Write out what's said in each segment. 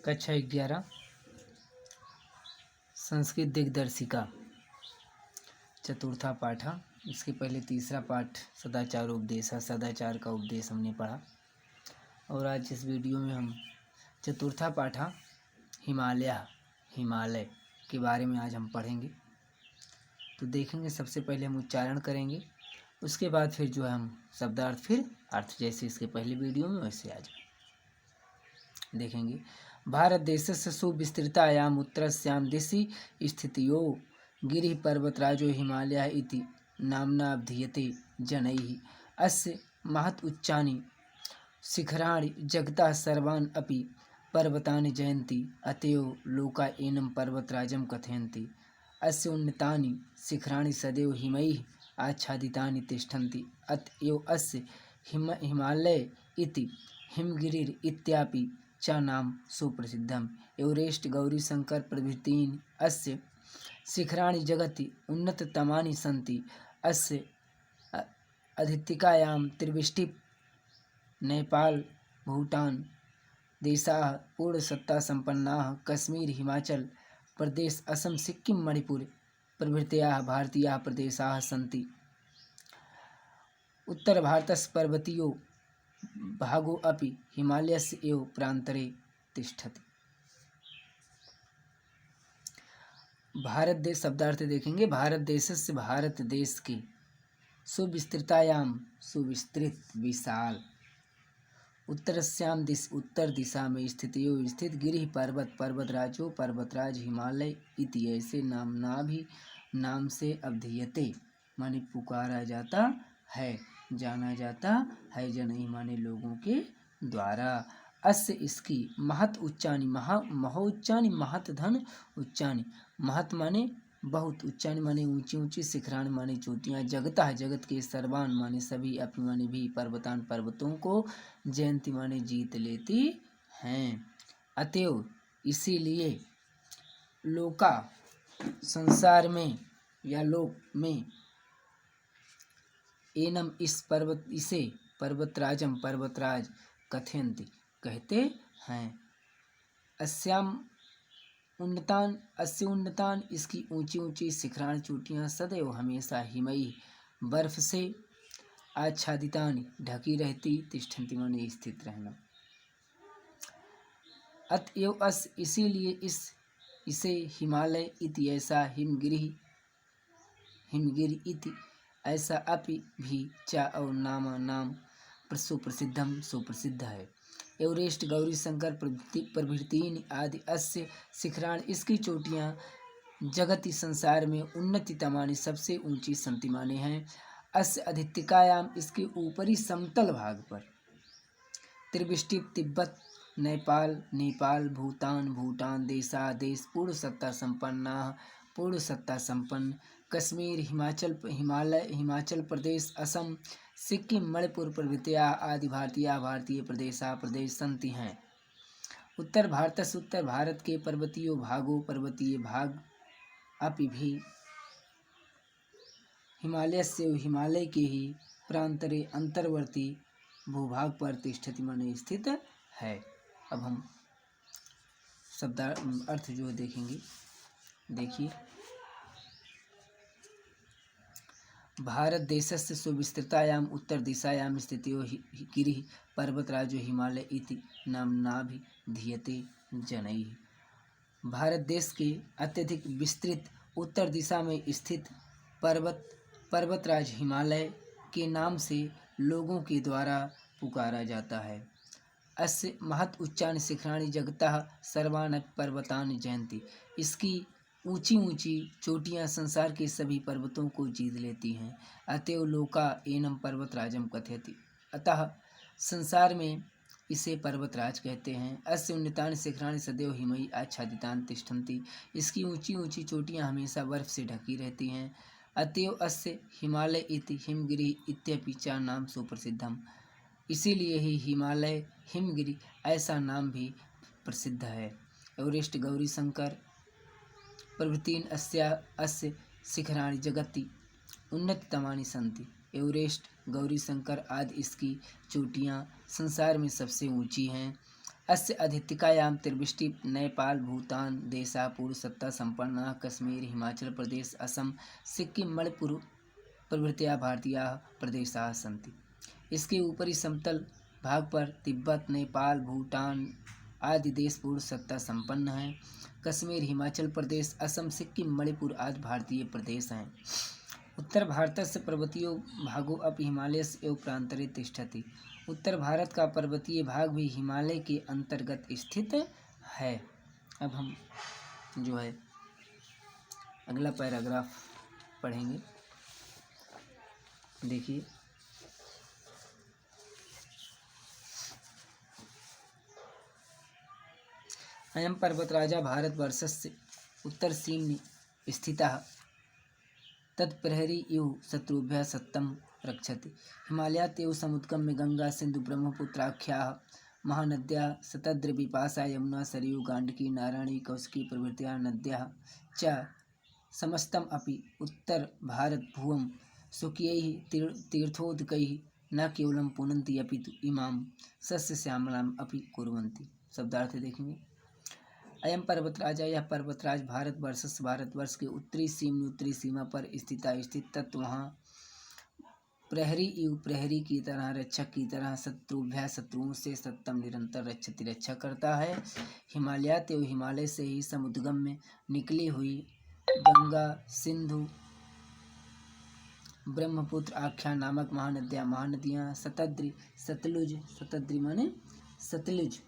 कक्षा 11 संस्कृत दिग्दर्शिका चतुर्था पाठ। इसके पहले तीसरा पाठ सदाचार उपदेश है। सदाचार का उपदेश हमने पढ़ा और आज इस वीडियो में हम चतुर्था पाठ हिमालय के बारे में आज हम पढ़ेंगे। तो देखेंगे, सबसे पहले हम उच्चारण करेंगे, उसके बाद फिर जो है हम शब्दार्थ फिर अर्थ, जैसे इसके पहले वीडियो में वैसे आज देखेंगे। भारत देशस्य सुविस्तृतायाम उत्तरस्यां दिशि स्थितयो गिरिः पर्वतराजो हिमालयः इति नाम्ना अभिधीयते जनैः। अस्य महत् उच्चानि शिखराणि जगतः सर्वान् अपि पर्वतानि जयन्ति, अतएव लोका एनं पर्वतराजं कथयन्ति। अस्य उन्नतानि शिखराणि सदैव हिमैः आच्छादितानि तिष्ठन्ति, अतएव अस्य हिमालय इति हिमगिरिः इत्यपि च नाम सुप्रसिद्धम्। एवरेस्ट, गौरीशंकर प्रभृतीनि अस्य शिखराणि जगति उन्नततमानि सन्ति। अस्य अधितिकायां त्रिविष्टि, नेपाल, भूटान देशाः पूर्णसत्तासम्पन्नाः, कश्मीर, हिमाचल प्रदेश, असम, सिक्किम, मणिपुर प्रभृतयः भारतीयाः प्रदेशाः सन्ति। उत्तरभारतस्य पर्वतीयो भागो अपि हिमालयस्य एव प्रान्तरे तिष्ठति। भारत देश शब्दार्थ देखेंगे। भारत देशस्य भारत देश के सुविस्तृतायाम सुविस्तृत विशाल उत्तरस्याम उत्तर दिशा में स्थितियो स्थित गिरिः पर्वतराजो पर्वतराज हिमालय इति ऐसे नाम से अभिधीयते माने पुकारा जाता है, जाना जाता है, जनैः माने लोगों के द्वारा। अस्य इसकी महत् उच्चानि महोच्चानि महत् धन उच्चानि, महत् माने बहुत, उच्चानि माने ऊंची ऊंची, शिखराणि माने चोटियाँ, जगतः जगत के, सर्वान माने सभी, अपि माने भी, पर्वतान पर्वतों को, जयंती माने जीत लेती हैं। अतएव इसीलिए लोका संसार में या लोक में एनम इसे पर्वतराजम पर्वतराज कथयन्ति कहते हैं। अस्याम उन्नतान अस्य उन्नतान इसकी ऊंची ऊंची शिखराण चोटियाँ सदैव हमेशा हिमई बर्फ से आच्छादितानि ढकी रहती, तिष्ठन्ति माने स्थित रहना। अतएव अस इसीलिए इसे हिमालय इति ऐसा हिमगिरि इति ऐसा अपि भी चा और नाम सुप्रसिद्धम सुप्रसिद्ध है। एवरेस्ट, गौरीशंकर प्रभृतीनि आदि अस्य शिखराण इसकी चोटियाँ जगति संसार में उन्नतितमानि सबसे ऊंची संति माने हैं। अस्य अधितिकायाम इसके ऊपरी समतल भाग पर त्रिविष्टि तिब्बत, नेपाल, भूटान देश पूर्ण सत्ता संपन्न, कश्मीर, हिमाचल प्रदेश, असम, सिक्किम, मणिपुर प्रभृतयः आदि भारतीय प्रदेश सन्ति हैं। उत्तर भारत के पर्वतीय भाग अपि भी हिमालय के ही प्रांतरे अंतर्वर्ती भूभाग पर तिष्ठति माने स्थित है। अब हम अर्थ जो देखेंगे। देखिए, भारत देशस्य सुविस्तृतायाम उत्तर दिशायाम स्थितो गिरिः पर्वतराजो हिमालय इति नाम्नाभिधीयते जनैः। भारत देश के अत्यधिक विस्तृत उत्तर दिशा में स्थित पर्वतराज हिमालय के नाम से लोगों के द्वारा पुकारा जाता है। अस्य महत् उच्चानि शिखराणि जगतः सर्वान् पर्वतानि जयन्ति, इसकी ऊंची ऊंची चोटियाँ संसार के सभी पर्वतों को जीत लेती हैं। अतएव लोका एनम पर्वतराजम कथयति, अतः संसार में इसे पर्वतराज कहते हैं। अस्य उन्नतानि शिखराणि सदैव हिमैः आच्छादितानि तिष्ठन्ति, इसकी ऊंची ऊंची चोटियाँ हमेशा बर्फ से ढकी रहती हैं। अतएव अस्य हिमालय इति हिमगिरिः इत्यपि च नाम सुप्रसिद्धम्, इसीलिए ही हिमालय हिमगिरि ऐसा नाम भी प्रसिद्ध है। एवरेस्ट, गौरीशंकर प्रभृतीनि अस्य शिखराणि जगति उन्नततमानि सन्ति। एवरेस्ट, गौरीशंकर आदि इसकी चोटियाँ संसार में सबसे ऊंची हैं। अस्य अधिथिकायां त्रिवृष्टि नेपाल भूटान देशा पूर्व सत्ता संपन्ना कश्मीर हिमाचल प्रदेश असम सिक्किम मणिपुर प्रभृतयः भारतीयाः प्रदेशाः सन्ति। इसके ऊपरी समतल भाग पर तिब्बत नेपाल भूटान आदि देश पूर्व सत्ता संपन्न हैं। कश्मीर हिमाचल प्रदेश असम सिक्किम मणिपुर आदि भारतीय प्रदेश हैं। उत्तर भारतस्य पर्वतीयो भागो अपि हिमालयस्य एव प्रान्तरे तिष्ठति। उत्तर भारत का पर्वतीय भाग भी हिमालय के अंतर्गत स्थित है। अब हम जो है अगला पैराग्राफ पढ़ेंगे। देखिए, अयं पर्वतराजा भारतवर्षस्य उत्तरसीम्नि स्थितः तत्प्रहरी इव शत्रुभ्यः सत्तं रक्षति। हिमालयात् एव समुद्गम्य गंगा सिंधु ब्रह्मपुत्राख्याः महानद्याः शतद्रि बिपाशा यमुना सरयू गाण्डकी नारायणी कौशिकी प्रभृतयः नद्यः च समस्तम् अपि उत्तर भारत भुवं स्वकीयैः तीर्थोदकैः न केवलं पुनन्ति अपितु इमां सस्यश्यामलाम् अपि कुर्वन्ति। शब्दार्थ देखेंगे। अयम पर्वतराजा, यह पर्वतराज भारतवर्ष के उत्तरी सीमा पर स्थित तत्व वहाँ प्रहरी इव प्रहरी की तरह रक्षक की तरह शत्रुओं से सत्तम निरंतर रक्षा करता है। हिमालयात एवं हिमालय से ही समुद्गम में निकली हुई गंगा सिंधु ब्रह्मपुत्र आख्या नामक महानदियाँ सतलुज माने सतलुज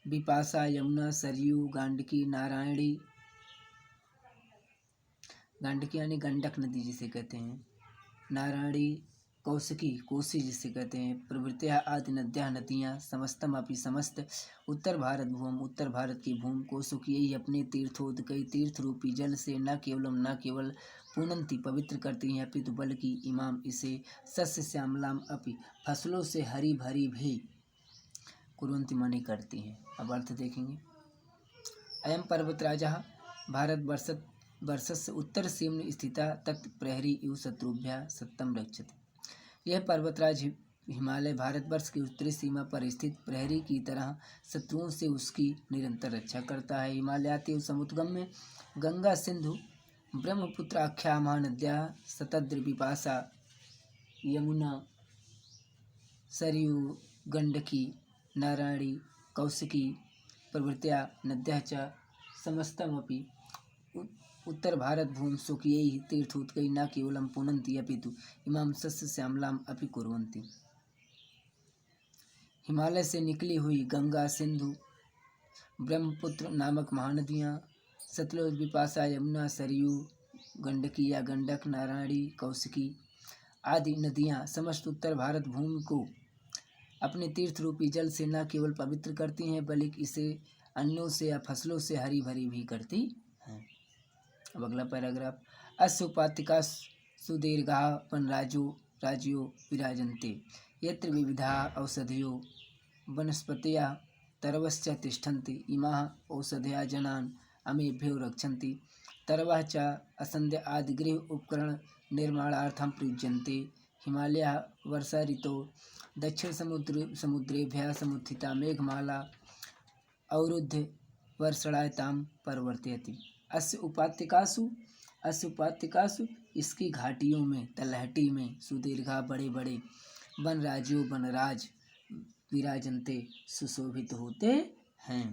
बिपाशा यमुना सरयू गांडकी नारायणी, गांडकी यानी गंडक नदी जिसे कहते हैं, नारायणी कौशिकी कोसी जिसे कहते हैं, प्रभृतयः आदि नदियाँ समस्तम अपि समस्त उत्तर भारत की भूमि को सुखियैः अपने तीर्थोदकैः तीर्थ रूपी जल से न केवल पुनन्ति पवित्र करती हैं अपितु बल्कि इमाम इसे सस्य श्यामलाम अपि फसलों से हरी भरी भी कुर्वन्ति माने करती हैं। अब अर्थ देखेंगे। अयम पर्वतराजा भारतवर्षस्य उत्तर सीम्नि स्थिता तत् प्रहरी इव शत्रुभ्यः सत्तं रक्षति। यह पर्वतराज हिमालय भारतवर्ष की उत्तरी सीमा पर स्थित प्रहरी की तरह शत्रुओं से उसकी निरंतर रक्षा करता है। हिमालयात एवं समुद्गम में गंगा सिंधु ब्रह्मपुत्र आख्या महानद्याः शतद्रि बिपाशा यमुना सरयू गंडकी नारायणी कौशिकी प्रभृतयः नद्यः च समस्तमपि उत्तर भारत भूमि स्वकीयैः तीर्थोदकैः न केवलं पुनन्ति अपितु इमां सस्य श्यामलाम् अपि कुर्वन्ति। हिमालय से निकली हुई गंगा सिंधु ब्रह्मपुत्र नामक महानदियाँ सतलुज बिपाशा यमुना सरयू गंडकी या गंडक नारायणी कौशिकी आदि नदियाँ समस्त उत्तर भारत भूमि को अपने तीर्थ रूपी जल से न केवल पवित्र करती हैं बल्कि इसे अन्यों से या फसलों से हरी भरी भी करती हैं। अब अगला पैराग्राफ। अस्य उपातिका सुदीर्घा वनराज्यो विराजन्ते यत्र विविधाः औषधयो वनस्पतयः तरवश्च तिष्ठन्ति इमाः औषधयः जनान् अमेभ्यो रक्षन्ति। तरवः च असन्ध्य आदि गृह उपकरण निर्माणार्थं प्रयुज्यन्ते। हिमालयः वर्षा ऋतौ दक्षिण समुद्रेभ्यः समुत्थिता मेघमाला अवरुद्ध वर्षणायतां परिवर्तयति। अस्य उपात्यकासु इसकी घाटियों में तलहटी में सुदीर्घा बड़े बड़े वनराज विराजन्ते सुशोभित होते हैं।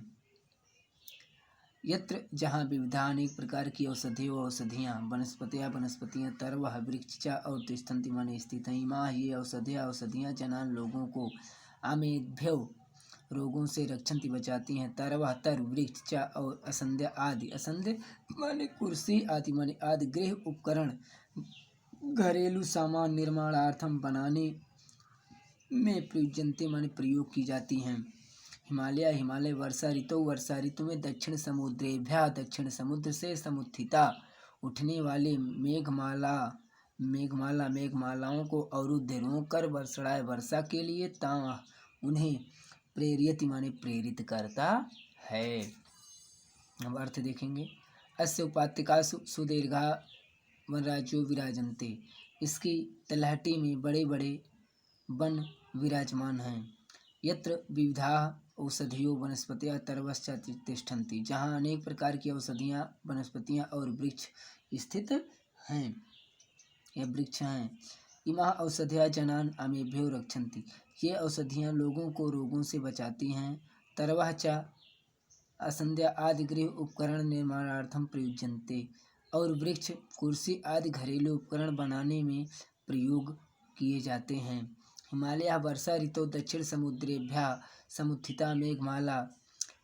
यत्र जहाँ विविधा अनेक प्रकार की औषधियाँ वनस्पतियाँ तरवः वृक्ष च और तिष्ठन्ति माने स्थित हैं। माँ ये औषधियाँ जनान लोगों को आमेभ्यो रोगों से रक्षन्ति बचाती हैं। तरवः तर वृक्ष च और असंध्य माने कुर्सी आदि माने आदि गृह उपकरण घरेलू सामान निर्माणार्थम बनाने में प्रयुज्यन्ते माने प्रयोग की जाती हैं। हिमालय वर्षा ऋतु में दक्षिण समुद्र से समुत्थिता उठने वाले मेघमालाओं को अवरुद्ध रोककर वर्षा के लिए उन्हें प्रेरियति माने प्रेरित करता है। अब अर्थ देखेंगे। अस्य उपात्यकासु सुदीर्घा वनराज्यो विराजन्ते इसकी तलहटी में बड़े बड़े वन विराजमान हैं। यत्र विविधाः औषधियो वनस्पतयः तरवश्च तिष्ठन्ति, जहाँ अनेक प्रकार की औषधियाँ, वनस्पतियाँ और वृक्ष स्थित हैं या वृक्ष हैं। इमाः औषधयः जनान् अमेभ्यो रक्षन्ति, ये औषधियाँ लोगों को रोगों से बचाती हैं। तरवः च असंध्या आदि गृह उपकरण निर्माणार्थम प्रयुज्यन्ते, और वृक्ष कुर्सी आदि घरेलू उपकरण बनाने में प्रयोग किए जाते हैं। हिमालय वर्षा ऋतु दक्षिण समुद्रेभ्यः समुत्थिता मेघमाला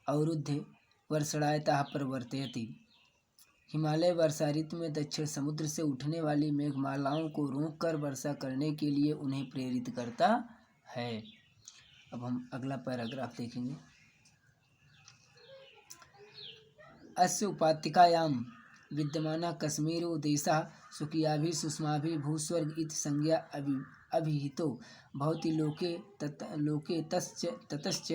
अवरुद्ध वर्षणायतः प्रवर्तयति। हिमालय वर्षा ऋतु में दक्षिण समुद्र से उठने वाली मेघमालाओं को रोककर वर्षा करने के लिए उन्हें प्रेरित करता है। अब हम अगला पैराग्राफ देखेंगे। अस्य उपात्तिकायां विद्यमानः कश्मीरो देशः स्वकीयाभिः सुषमाभिः भूस्वर्ग इति संज्ञा अभिहितो भवति। लोके ततश्च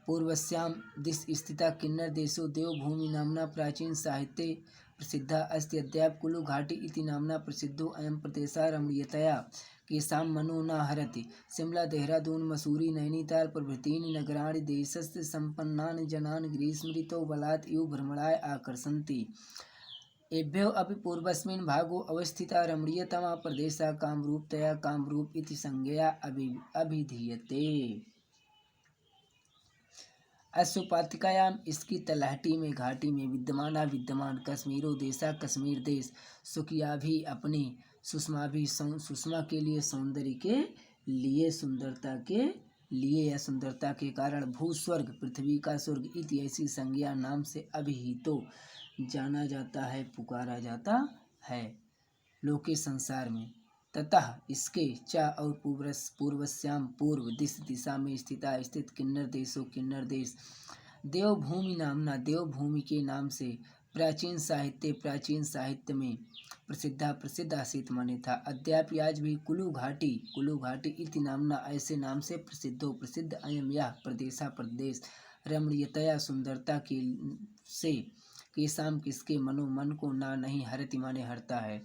पूर्वस्यां दिशि स्थितः किन्नरदेशो देवभूमि नाम्ना प्राचीन साहित्ये प्रसिद्धः अस्ति। अद्यापि कुलु घाटी इति नाम्ना प्रसिद्धो अयं प्रदेशः रमणीयतया केषां मनो न हरति। शिमला देहरादून मसूरी नैनीताल प्रभृतीनि नगराणि देशस्य सम्पन्नान् जनान् ग्रीष्मऋतौ बलात् इव भ्रमणाय आकर्षन्ति। एभ्यो अपि पूर्वस्मिन् भागो अवस्थिता रमणीयतमः प्रदेशः कामरूपतया कामरूप इति संज्ञया अभिधीयते। अश्वपातिकायाम, इसकी तलहटी में घाटी में विद्यमान कश्मीरो देशा कश्मीर देश सुकिया भी अपने सुषमा भी सुषमा के लिए सौंदर्य के लिए सुंदरता के लिए या सुंदरता के कारण भूस्वर्ग पृथ्वी का स्वर्ग इति ऐसी संज्ञा नाम से अभिहितो जाना जाता है, पुकारा जाता है लोके संसार में। ततः इसके च और पूर्वस्याम पूर्व दिशा में स्थित किन्नर देशो किन्नर देश देवभूमि नामना देवभूमि के नाम से प्राचीन साहित्य में प्रसिद्ध आसीत माने था। अद्यापि आज भी कुलु घाटी इति नामना ऐसे नाम से प्रसिद्ध अयम यह प्रदेश रमणीयतया सुंदरता के से केसाम किसके मन को ना नहीं हरति माने हरता है।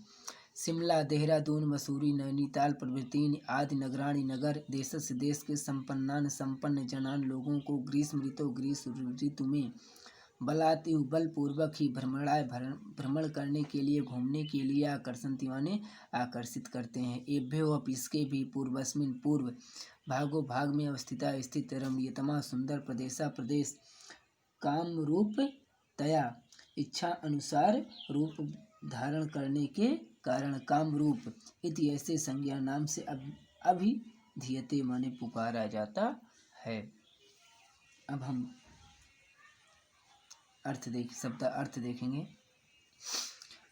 शिमला देहरादून मसूरी नैनीताल प्रभृतीनि आदि नगराणि नगर देशस्य देश के संपन्न जनान लोगों को ग्रीष्म ऋतु में बलात् बलपूर्वक ही भ्रमण करने के लिए घूमने के लिए आकर्षित करते हैं। एभ्यो अप इसके भी पूर्वस्मिन् पूर्व भाग में स्थित रमणीयतमा सुंदर प्रदेश काम रूप तया इच्छा अनुसार रूप धारण करने के कारण काम रूप इति ऐसे संज्ञा नाम से अभिधीयते माने पुकारा जाता है। अब हम शब्द अर्थ देखेंगे।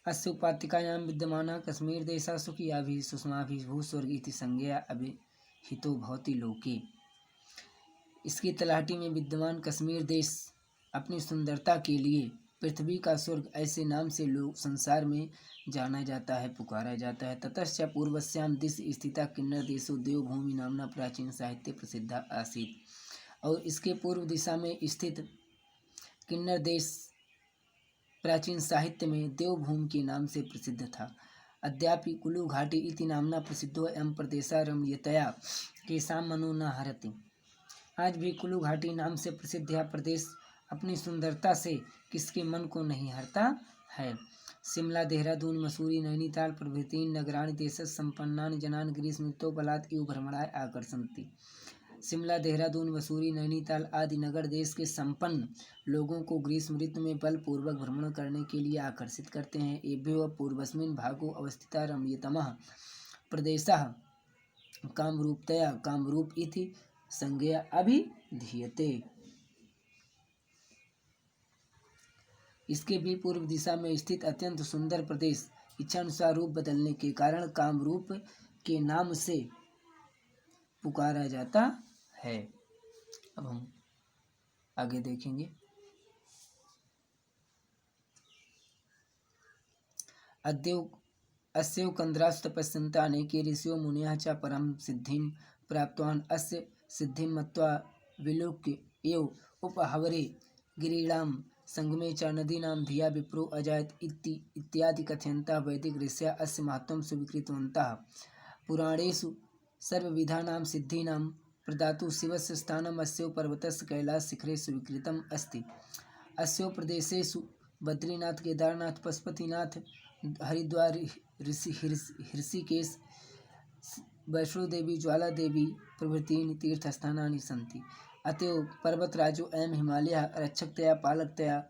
अस्य उपात्तिकायां विद्यमानः कश्मीर देशः स्वकीयाभिः सुषमाभिः भूस्वर्ग इति संज्ञया अभिहितो भवति लोके। इसकी तलहटी में विद्यमान कश्मीर देश अपनी सुंदरता के लिए पृथ्वी का स्वर्ग ऐसे नाम से लोग संसार में जाना जाता है, पुकारा जाता है। ततश्च पूर्वस्याम दिशि स्थिता किन्नर देशो देवभूमि नामना प्राचीन साहित्य प्रसिद्ध आसीत, और इसके पूर्व दिशा में स्थित किन्नर देश प्राचीन साहित्य में देवभूमि के नाम से प्रसिद्ध था। अद्यापि कुलु घाटी इति नामना प्रसिद्धो अयं प्रदेशः रमणीयतया केषां मनो न हरति। आज भी कुलु घाटी नाम से प्रसिद्ध यह प्रदेश अपनी सुंदरता से किसके मन को नहीं हरता है। शिमला देहरादून मसूरी नैनीताल प्रभृतीनि नगराणि देशस्य सम्पन्नानि जनान् ग्रीष्म ऋतौ बलात् इव भ्रमणाय आकर्षन्ति। शिमला देहरादून मसूरी नैनीताल आदि नगर देश के संपन्न लोगों को ग्रीष्म ऋतु में बलपूर्वक भ्रमण करने के लिए आकर्षित करते हैं। एभ्यो पूर्वस्मिन् भागो अवस्थिता रमणीयतमः प्रदेशः कामरूपतया कामरूप इति संज्ञया अभिधीयते। इसके भी पूर्व दिशा में स्थित अत्यंत सुंदर प्रदेश इच्छानुसार रूप बदलने के कारण कामरूप के नाम से पुकारा जाता है। अब हम आगे देखेंगे। अस्यैव कंद्रास्तपस्यन्ता अनेके ऋषयो मुनयः च परं सिद्धिं प्राप्तवान् अस्य सिद्धिं मत्वा विलोक्य एव उपहवरे गिरीणां संगमे च नदीनां धिया विप्रो अजायत इत्यादि कथयन्तः वैदिक ऋषयः अस्य महत्त्वं स्वीकृतवन्तः। पुराणेषु सर्वविधानां सिद्धीनां प्रदातु शिवस्य स्थानम् अस्यो पर्वतस्य कैलासशिखरे स्वीकृतम् अस्ति। अस्यो प्रदेशेषु बद्रीनाथ, केदारनाथ, पशुपतिनाथ, हरिद्वार, ऋषिकेश, वैष्णोदेवी, ज्वालादेवी प्रभृतीनि तीर्थस्थानानि सन्ति। अतएव पर्वतराजो अयं हिमालयः रक्षकतया पालकतया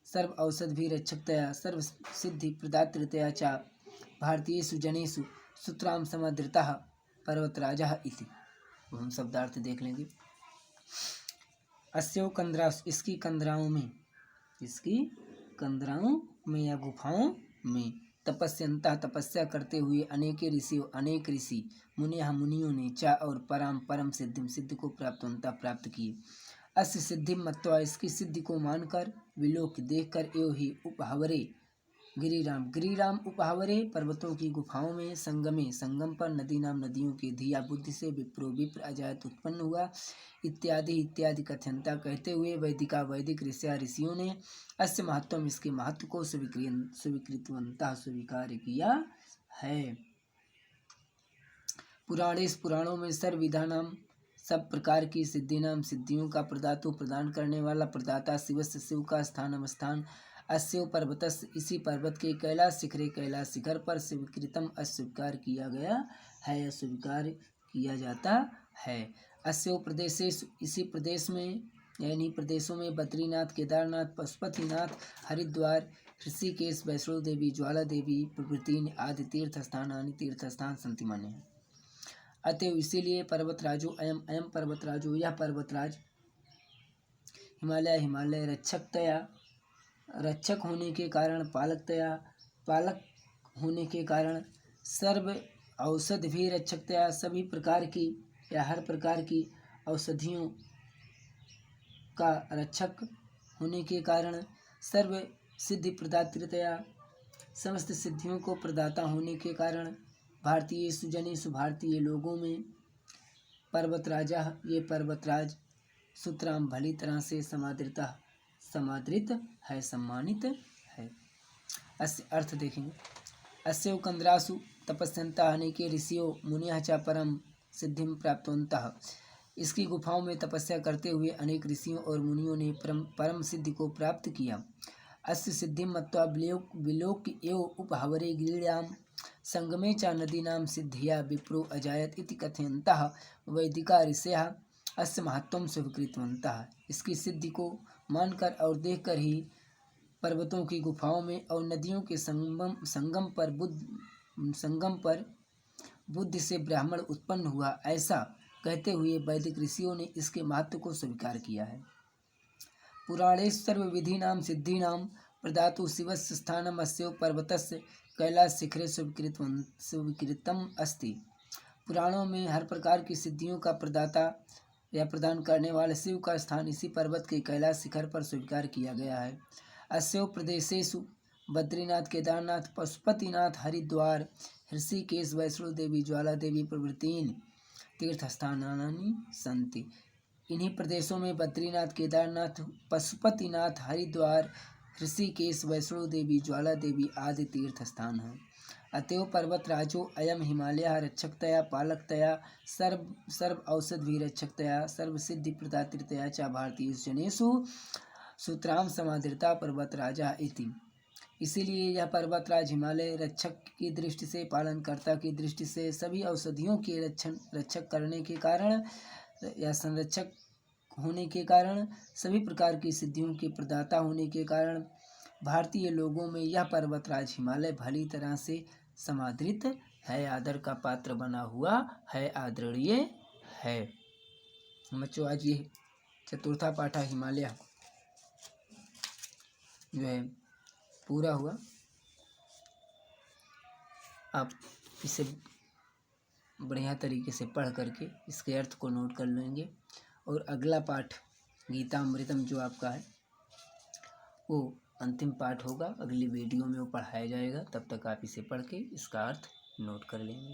सर्व औषधिभिरक्षकतया सर्वसिद्धि प्रदातृतया च भारतीयेषु जनेषु सूत्रां समादृतः पर्वतराजः इति। हम शब्दार्थ देख लेंगे। अस्यो कंदरास, इसकी कंदराओं में या गुफाओं में तपस्यंता तपस्या करते हुए अनेक ऋषि मुनियों ने चा और परम सिद्धि को प्राप्त किए। अस्य सिद्धि मत्वा, इसकी सिद्धि को मानकर, विलोक देखकर, एवं ही उपहावरे गिरिराम उपहावरे पर्वतों की गुफाओं में, संगम पर, नदियों के धिया बुद्धि से विप्र अजायत उत्पन्न हुआ इत्यादि कथ्यंता कहते हुए वैदिक ऋषियों ने अस्य महत्वम, इसके महत्व को स्वीकार किया है। पुराणों में सर्वविधानां, सब प्रकार की सिद्धियों का प्रदान करने वाला प्रदाता शिव का स्थान अस्यो पर्वतस्य, इसी पर्वत के कैलाश शिखर पर स्वीकृतम अस्वीकार किया गया है, अस्वीकार किया जाता है। अस्यो प्रदेशेषु, इसी प्रदेश में यानी प्रदेशों में बद्रीनाथ, केदारनाथ, पशुपतिनाथ, हरिद्वार, ऋषिकेश, वैष्णोदेवी, ज्वालादेवी प्रभृति आदि तीर्थस्थान सन्ति माने हैं। अतएव इसीलिए पर्वतराजो अयम पर्वतराजो, यह पर्वतराज हिमालय रक्षक होने के कारण, पालक होने के कारण, सर्व औषध भी रक्षकतया, सभी प्रकार की या हर प्रकार की औषधियों का रक्षक होने के कारण, सर्व सिद्धि प्रदातृतया, समस्त सिद्धियों को प्रदाता होने के कारण, भारतीयेषु जनेषु, भारतीय लोगों में, ये पर्वतराज सूत्राम भली तरह से समादृत है, सम्मानित है। अस्य अर्थ देखेंगे। अस्यो कंदरासु तपस्यन्ता, अनेके ऋषियों मुनियः च परम सिद्धिं प्राप्तवन्तः, इसकी गुफाओं में तपस्या करते हुए अनेक ऋषियों और मुनियों ने परम सिद्धि को प्राप्त किया। अस्य सिद्धिं मत्वा विलोक एव उपहावरे गिरिणां संगमे च नदीनां सिद्धिया विप्रो अजायत इति कथयन्तः वैदिका ऋषयः अस्य महत्वं स्वीकृतवन्तः। इसकी सिद्धि को मानकर और देखकर ही पर्वतों की गुफाओं में और नदियों के संगम पर बुद्धि से ब्राह्मण उत्पन्न हुआ, ऐसा कहते हुए वैदिक ऋषियों ने इसके महत्व को स्वीकार किया है। पुराणेषु सर्वविधीनां सिद्धीनां प्रदातु शिवस्य स्थानम् अस्यो पर्वतस्य कैलासशिखरे स्वीकृतम् अस्ति। पुराणों में हर प्रकार की सिद्धियों का प्रदाता या प्रदान करने वाले शिव का स्थान इसी पर्वत के कैलाश शिखर पर स्वीकार किया गया है। अस्यो प्रदेशेषु बद्रीनाथ, केदारनाथ, पशुपतिनाथ, हरिद्वार, ऋषिकेश, वैष्णोदेवी, ज्वालादेवी प्रभृतीनि तीर्थस्थानानि सन्ति। इन्हीं प्रदेशों में बद्रीनाथ, केदारनाथ, पशुपतिनाथ, हरिद्वार, ऋषिकेश, वैष्णोदेवी, ज्वालादेवी आदि तीर्थस्थान हैं। अतएव पर्वतराजो अयम हिमालयः रक्षकतया पालकतया सर्व औषधिरक्षकतया सर्वसिद्धि प्रदातृतया च भारतीयेषु जनेषु सूत्रां समादृता पर्वतराजः इति। इसीलिए यह पर्वतराज हिमालय रक्षक की दृष्टि से, पालनकर्ता की दृष्टि से, सभी औषधियों के रक्षक करने के कारण या संरक्षक होने के कारण, सभी प्रकार की सिद्धियों के प्रदाता होने के कारण, भारतीय लोगों में यह पर्वतराज हिमालय भली तरह से समादृत है, आदर का पात्र बना हुआ है, आदरणीय है। बच्चों, आज ये चतुर्था पाठा हिमालय जो है पूरा हुआ। आप इसे बढ़िया तरीके से पढ़ करके इसके अर्थ को नोट कर लेंगे और अगला पाठ गीतामृतम जो आपका है वो अंतिम पाठ होगा, अगली वीडियो में वो पढ़ाया जाएगा। तब तक आप इसे पढ़ के इसका अर्थ नोट कर लेंगे।